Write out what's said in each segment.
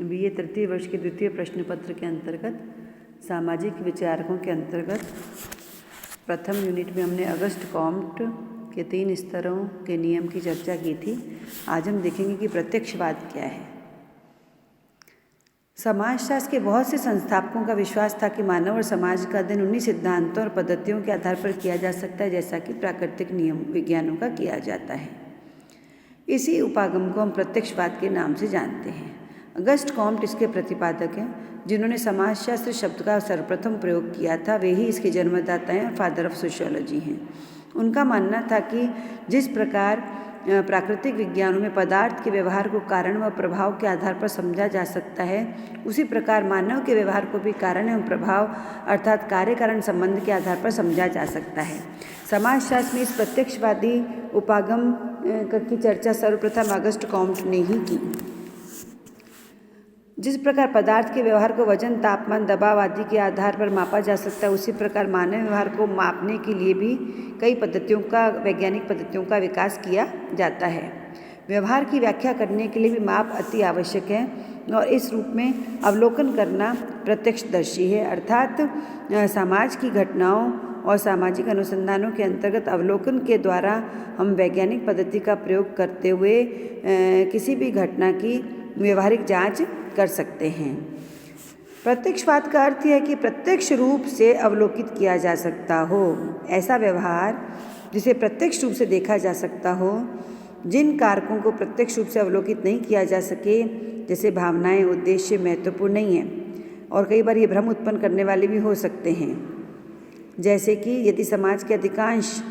BA तृतीय वर्ष के द्वितीय प्रश्न पत्र के अंतर्गत सामाजिक विचारकों के अंतर्गत प्रथम यूनिट में हमने अगस्ट कॉम्ट के 3 स्तरों के नियम की चर्चा की थी। आज हम देखेंगे कि प्रत्यक्षवाद क्या है। समाजशास्त्र के बहुत से संस्थापकों का विश्वास था कि मानव और समाज का अध्ययन उन्हीं सिद्धांतों और पद्धतियों के आधार पर किया जा सकता है जैसा कि प्राकृतिक नियम विज्ञानों का किया जाता है। इसी उपागम को हम प्रत्यक्षवाद के नाम से जानते हैं। अगस्ट कॉम्ट इसके प्रतिपादक हैं। जिन्होंने समाजशास्त्र शब्द का सर्वप्रथम प्रयोग किया था वे ही इसके जन्मदाता हैं और फादर ऑफ सोशियोलॉजी हैं। उनका मानना था कि जिस प्रकार प्राकृतिक विज्ञानों में पदार्थ के व्यवहार को कारण व प्रभाव के आधार पर समझा जा सकता है, उसी प्रकार मानव के व्यवहार को भी कारण एवं प्रभाव अर्थात कार्य कारण संबंध के आधार पर समझा जा सकता है। समाजशास्त्र में इस प्रत्यक्षवादी उपागम की चर्चा सर्वप्रथम अगस्ट कॉम्ट ने ही की। जिस प्रकार पदार्थ के व्यवहार को वजन, तापमान, दबाव आदि के आधार पर मापा जा सकता है, उसी प्रकार मानव व्यवहार को मापने के लिए भी कई वैज्ञानिक पद्धतियों का विकास किया जाता है। व्यवहार की व्याख्या करने के लिए भी माप अति आवश्यक है और इस रूप में अवलोकन करना प्रत्यक्षदर्शी है, अर्थात समाज की घटनाओं और सामाजिक अनुसंधानों के अंतर्गत अवलोकन के द्वारा हम वैज्ञानिक पद्धति का प्रयोग करते हुए किसी भी घटना की व्यवहारिक जांच कर सकते हैं। प्रत्यक्षवाद का अर्थ यह है कि प्रत्यक्ष रूप से अवलोकित किया जा सकता हो ऐसा व्यवहार जिसे प्रत्यक्ष रूप से देखा जा सकता हो। जिन कारकों को प्रत्यक्ष रूप से अवलोकित नहीं किया जा सके, जैसे भावनाएं, उद्देश्य महत्वपूर्ण नहीं है और कई बार ये भ्रम उत्पन्न करने वाले भी हो सकते हैं। जैसे कि यदि समाज के अधिकांश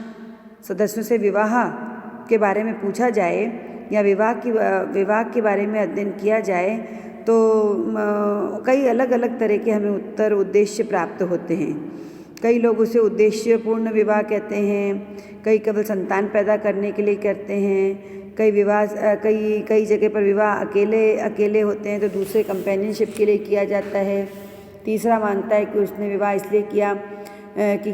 सदस्यों से विवाह के बारे में पूछा जाए या विवाह के बारे में अध्ययन किया जाए तो कई अलग अलग तरह के हमें उत्तर उद्देश्य प्राप्त होते हैं। कई लोग उसे उद्देश्यपूर्ण विवाह कहते हैं, कई केवल संतान पैदा करने के लिए करते हैं, कई जगह पर विवाह अकेले होते हैं तो दूसरे कंपेनियनशिप के लिए किया जाता है। तीसरा मानता है कि उसने विवाह इसलिए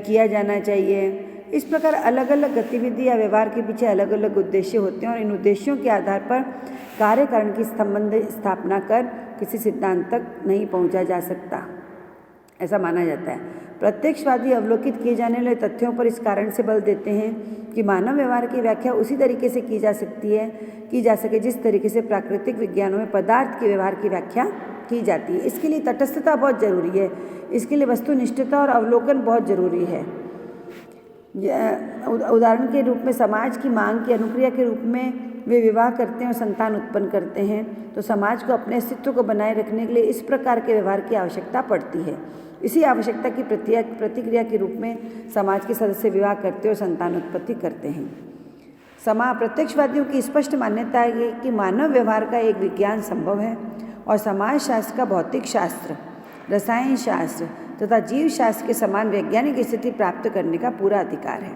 किया जाना चाहिए। इस प्रकार अलग अलग गतिविधि या व्यवहार के पीछे अलग अलग उद्देश्य होते हैं और इन उद्देश्यों के आधार पर कार्य कारण की संबंध स्थापना कर किसी सिद्धांत तक नहीं पहुंचा जा सकता, ऐसा माना जाता है। प्रत्यक्षवादी अवलोकित किए जाने वाले तथ्यों पर इस कारण से बल देते हैं कि मानव व्यवहार की व्याख्या उसी तरीके से की जा सके जिस तरीके से प्राकृतिक विज्ञानों में पदार्थ के व्यवहार की व्याख्या की जाती है। इसके लिए तटस्थता बहुत जरूरी है, इसके लिए वस्तुनिष्ठता और अवलोकन बहुत जरूरी है। उदाहरण के रूप में समाज की मांग की अनुक्रिया के रूप में वे विवाह करते हैं और संतान उत्पन्न करते हैं, तो समाज को अपने अस्तित्व को बनाए रखने के लिए इस प्रकार के व्यवहार की आवश्यकता पड़ती है। इसी आवश्यकता की प्रतिक्रिया के रूप में समाज के सदस्य विवाह करते और संतान उत्पत्ति करते हैं। प्रत्यक्षवादियों की स्पष्ट मान्यता है कि मानव व्यवहार का एक विज्ञान संभव है और समाजशास्त्र का भौतिक शास्त्र, रसायन शास्त्र तथा जीव शास्त्र के समान वैज्ञानिक स्थिति प्राप्त करने का पूरा अधिकार है।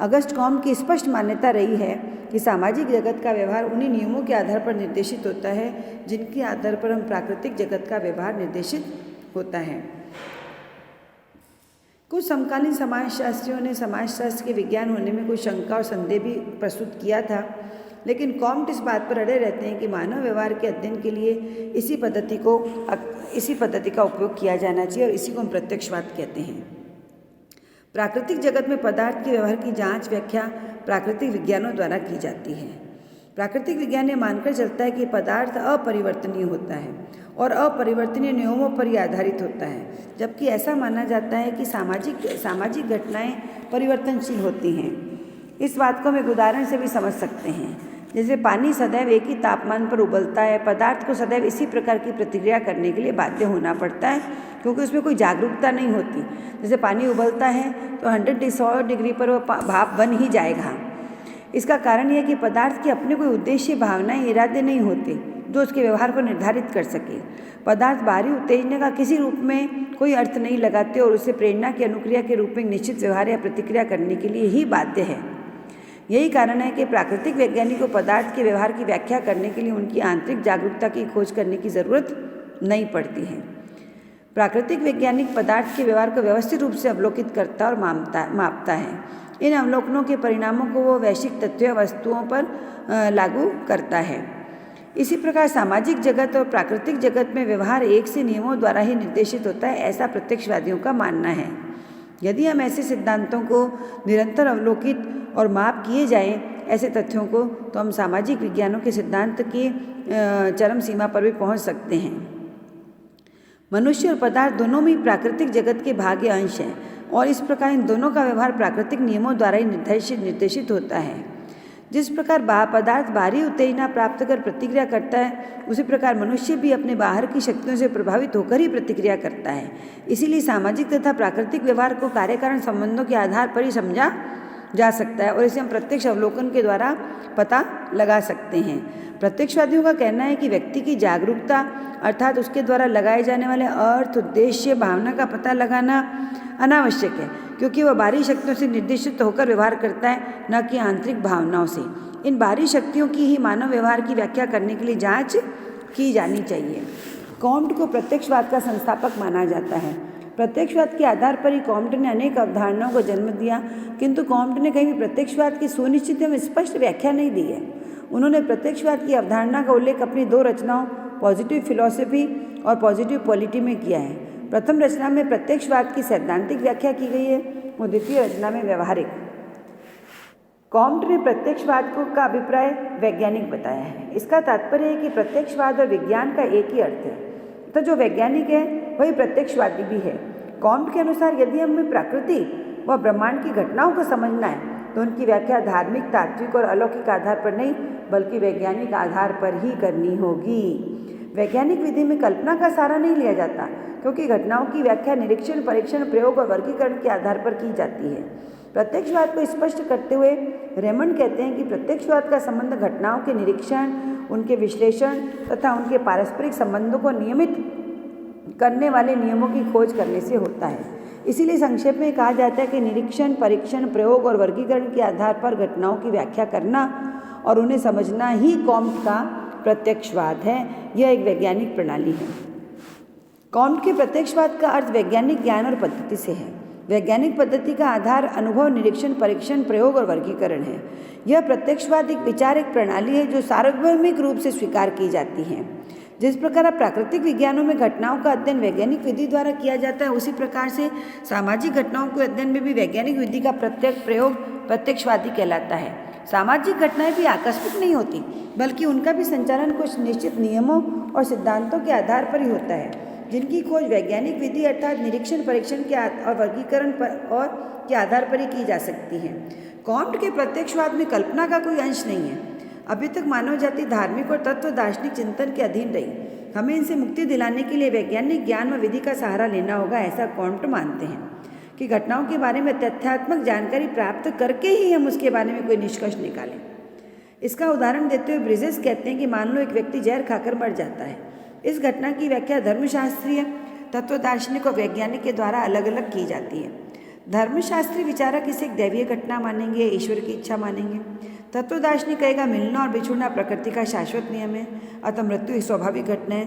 अगस्ट कॉम्ट की स्पष्ट मान्यता रही है कि सामाजिक जगत का व्यवहार उन्हीं नियमों के आधार पर निर्देशित होता है जिनके आधार पर हम प्राकृतिक जगत का व्यवहार निर्देशित होता है। कुछ समकालीन समाजशास्त्रियों ने समाजशास्त्र के विज्ञान होने में कोई शंका और संदेह भी प्रस्तुत किया था, लेकिन कॉम्ट इस बात पर अड़े रहते हैं कि मानव व्यवहार के अध्ययन के लिए इसी पद्धति का उपयोग किया जाना चाहिए और इसी को हम प्रत्यक्षवाद कहते हैं। प्राकृतिक जगत में पदार्थ के व्यवहार की जांच व्याख्या प्राकृतिक विज्ञानों द्वारा की जाती है। प्राकृतिक विज्ञान यह मानकर चलता है कि पदार्थ अपरिवर्तनीय होता है और अपरिवर्तनीय नियमों पर ही आधारित होता है, जबकि ऐसा माना जाता है कि सामाजिक घटनाएं परिवर्तनशील होती हैं। इस बात को हम एक उदाहरण से भी समझ सकते हैं। जैसे पानी सदैव एक ही तापमान पर उबलता है, पदार्थ को सदैव इसी प्रकार की प्रतिक्रिया करने के लिए बाध्य होना पड़ता है क्योंकि उसमें कोई जागरूकता नहीं होती। जैसे पानी उबलता है तो 100 डिग्री पर वह भाप बन ही जाएगा। इसका कारण यह कि पदार्थ के अपने कोई उद्देश्य, भावनाएं, इरादे नहीं होते जो उसके व्यवहार को निर्धारित कर सके। पदार्थ बाहरी उत्तेजना का किसी रूप में कोई अर्थ नहीं लगाते और उसे प्रेरणा की अनुक्रिया के रूप में निश्चित व्यवहार या प्रतिक्रिया करने के लिए ही बाध्य है। यही कारण है कि प्राकृतिक वैज्ञानिक को पदार्थ के व्यवहार की व्याख्या करने के लिए उनकी आंतरिक जागरूकता की खोज करने की जरूरत नहीं पड़ती है। प्राकृतिक वैज्ञानिक पदार्थ के व्यवहार को व्यवस्थित रूप से अवलोकित करता और मापता है। इन अवलोकनों के परिणामों को वो वैश्विक तथ्यों वस्तुओं पर लागू करता है। इसी प्रकार सामाजिक जगत और प्राकृतिक जगत में व्यवहार एक से नियमों द्वारा ही निर्देशित होता है, ऐसा प्रत्यक्षवादियों का मानना है। यदि हम ऐसे सिद्धांतों को निरंतर अवलोकित और माप किए जाएं, ऐसे तथ्यों को, तो हम सामाजिक विज्ञानों के सिद्धांत की चरम सीमा पर भी पहुंच सकते हैं। मनुष्य और पदार्थ दोनों में प्राकृतिक जगत के भाग या अंश हैं और इस प्रकार इन दोनों का व्यवहार प्राकृतिक नियमों द्वारा ही निर्देशित होता है। जिस प्रकार पदार्थ बाहरी उत्तेजना प्राप्त कर प्रतिक्रिया करता है, उसी प्रकार मनुष्य भी अपने बाहर की शक्तियों से प्रभावित होकर ही प्रतिक्रिया करता है। इसीलिए सामाजिक तथा प्राकृतिक व्यवहार को कार्यकारण संबंधों के आधार पर ही समझा जा सकता है और इसे हम प्रत्यक्ष अवलोकन के द्वारा पता लगा सकते हैं। प्रत्यक्षवादियों का कहना है कि व्यक्ति की जागरूकता अर्थात उसके द्वारा लगाए जाने वाले अर्थ, उद्देश्य, भावना का पता लगाना अनावश्यक है, क्योंकि वह बाहरी शक्तियों से निर्देशित होकर व्यवहार करता है, न कि आंतरिक भावनाओं से। इन बाहरी शक्तियों की ही मानव व्यवहार की व्याख्या करने के लिए जांच की जानी चाहिए। कॉम्ट को प्रत्यक्षवाद का संस्थापक माना जाता है। प्रत्यक्षवाद के आधार पर ही कॉम्ट ने अनेक अवधारणाओं को जन्म दिया, किंतु कॉम्ट ने कहीं भी प्रत्यक्षवाद की सुनिश्चित एवं स्पष्ट व्याख्या नहीं दी है। उन्होंने प्रत्यक्षवाद की अवधारणा का उल्लेख अपनी दो रचनाओं पॉजिटिव फिलॉसफी और पॉजिटिव पॉलिटी में किया है। प्रथम रचना में प्रत्यक्षवाद की सैद्धांतिक व्याख्या की गई है और द्वितीय रचना में व्यवहारिक। कॉम्ट ने प्रत्यक्षवाद का अभिप्राय वैज्ञानिक बताया है। इसका तात्पर्य है कि प्रत्यक्षवाद और विज्ञान का एक ही अर्थ है, तो जो वैज्ञानिक है वही प्रत्यक्षवादी भी है। कॉम्ट के अनुसार यदि हमें प्रकृति व ब्रह्मांड की घटनाओं को समझना है तो उनकी व्याख्या धार्मिक, तात्विक और अलौकिक आधार पर नहीं बल्कि वैज्ञानिक आधार पर ही करनी होगी। वैज्ञानिक विधि में कल्पना का सहारा नहीं लिया जाता, क्योंकि घटनाओं की व्याख्या निरीक्षण, परीक्षण, प्रयोग और वर्गीकरण के आधार पर की जाती है। प्रत्यक्षवाद को स्पष्ट करते हुए रेमंड कहते हैं कि प्रत्यक्षवाद का संबंध घटनाओं के निरीक्षण, उनके विश्लेषण तथा उनके पारस्परिक संबंधों को नियमित करने वाले नियमों की खोज करने से होता है। इसीलिए संक्षेप में कहा जाता है कि निरीक्षण, परीक्षण, प्रयोग और वर्गीकरण के आधार पर घटनाओं की व्याख्या करना और उन्हें समझना ही कॉम्ट का प्रत्यक्षवाद है। यह एक वैज्ञानिक प्रणाली है। कॉम्ट के प्रत्यक्षवाद का अर्थ वैज्ञानिक ज्ञान और पद्धति से है। वैज्ञानिक पद्धति का आधार अनुभव, निरीक्षण, परीक्षण, प्रयोग और वर्गीकरण है। यह प्रत्यक्षवाद एक विचार, एक प्रणाली है जो सार्वभौमिक रूप से स्वीकार की जाती है। जिस प्रकार प्राकृतिक विज्ञानों में घटनाओं का अध्ययन वैज्ञानिक विधि द्वारा किया जाता है, उसी प्रकार से सामाजिक घटनाओं के अध्ययन में भी वैज्ञानिक विधि का प्रत्यक्ष प्रयोग प्रत्यक्षवादी कहलाता है। सामाजिक घटनाएं भी आकस्मिक नहीं होती, बल्कि उनका भी संचालन कुछ निश्चित नियमों और सिद्धांतों के आधार पर ही होता है, जिनकी खोज वैज्ञानिक विधि अर्थात निरीक्षण, परीक्षण के और वर्गीकरण के आधार पर ही की जा सकती है। कॉम्ट के प्रत्यक्षवाद में कल्पना का कोई अंश नहीं है। अभी तक मानव जाति धार्मिक और तत्व दार्शनिक चिंतन के अधीन रही। हमें इनसे मुक्ति दिलाने के लिए वैज्ञानिक ज्ञान व विधि का सहारा लेना होगा, ऐसा कॉम्ट मानते हैं कि घटनाओं के बारे में तथ्यात्मक जानकारी प्राप्त करके ही हम उसके बारे में कोई निष्कर्ष निकालें। इसका उदाहरण देते हुए ब्रिजेस कहते हैं कि मान लो एक व्यक्ति जहर खाकर मर जाता है। इस घटना की व्याख्या धर्मशास्त्रीय, तत्व दार्शनिक और वैज्ञानिक के द्वारा अलग अलग की जाती है। धर्मशास्त्री विचारक इसे एक दैवीय घटना मानेंगे, ईश्वर की इच्छा मानेंगे। तत्व दार्शनिक कहेगा मिलना और बिछुड़ना प्रकृति का शाश्वत नियम है, अतः मृत्यु एक स्वाभाविक घटना है।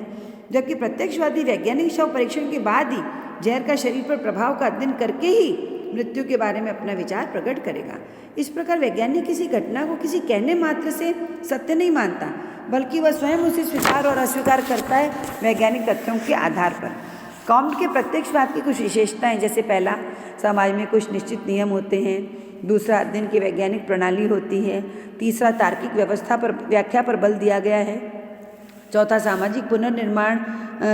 जबकि प्रत्यक्षवादी वैज्ञानिक शव परीक्षण के बाद ही जहर का शरीर पर प्रभाव का अध्ययन करके ही मृत्यु के बारे में अपना विचार प्रकट करेगा। इस प्रकार वैज्ञानिक किसी घटना को किसी कहने मात्र से सत्य नहीं मानता, बल्कि वह स्वयं उसे स्वीकार और अस्वीकार करता है वैज्ञानिक तथ्यों के आधार पर। कॉम्ट के प्रत्यक्षवाद की कुछ विशेषताएं, जैसे पहला, समाज में कुछ निश्चित नियम होते हैं। दूसरा, अध्ययन की वैज्ञानिक प्रणाली होती है। तीसरा, तार्किक व्यवस्था पर व्याख्या पर बल दिया गया है। चौथा, सामाजिक पुनर्निर्माण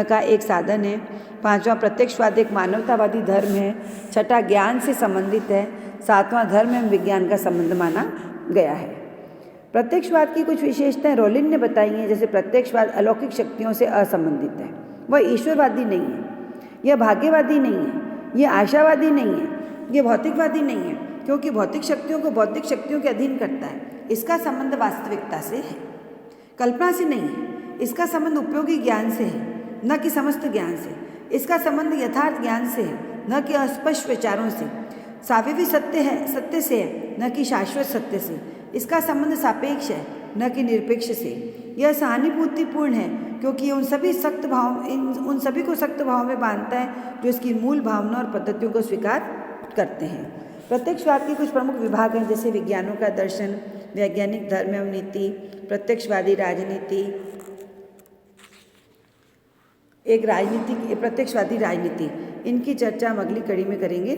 का एक साधन है। पांचवा, प्रत्यक्षवाद एक मानवतावादी धर्म है। छठा, ज्ञान से संबंधित है। सातवां, धर्म एवं विज्ञान का संबंध माना गया है। प्रत्यक्षवाद की कुछ विशेषताएं रोलिन ने बताई हैं, जैसे प्रत्यक्षवाद अलौकिक शक्तियों से असंबंधित है। वह ईश्वरवादी नहीं है, यह भाग्यवादी नहीं है, यह आशावादी नहीं है, यह भौतिकवादी नहीं है, क्योंकि भौतिक शक्तियों को भौतिक शक्तियों के अधीन करता है। इसका संबंध वास्तविकता से है, कल्पना से नहीं है। इसका संबंध उपयोगी ज्ञान से है, न कि समस्त ज्ञान से। इसका संबंध यथार्थ ज्ञान से है, न कि अस्पष्ट विचारों से। साविवी सत्य से है, न कि शाश्वत सत्य से। इसका संबंध सापेक्ष है, न कि निरपेक्ष से। यह सहानुभूतिपूर्ण है, क्योंकि उन सभी को सख्त भाव में बांधता है जो इसकी मूल भावना और पद्धतियों को स्वीकार करते हैं। प्रत्यक्षवाद के कुछ प्रमुख विभाग हैं, जैसे विज्ञानों का दर्शन, वैज्ञानिक धर्म एवं नीति, प्रत्यक्षवादी राजनीति, एक राजनीतिक प्रत्यक्षवादी राजनीति, इनकी चर्चा हम अगली कड़ी में करेंगे।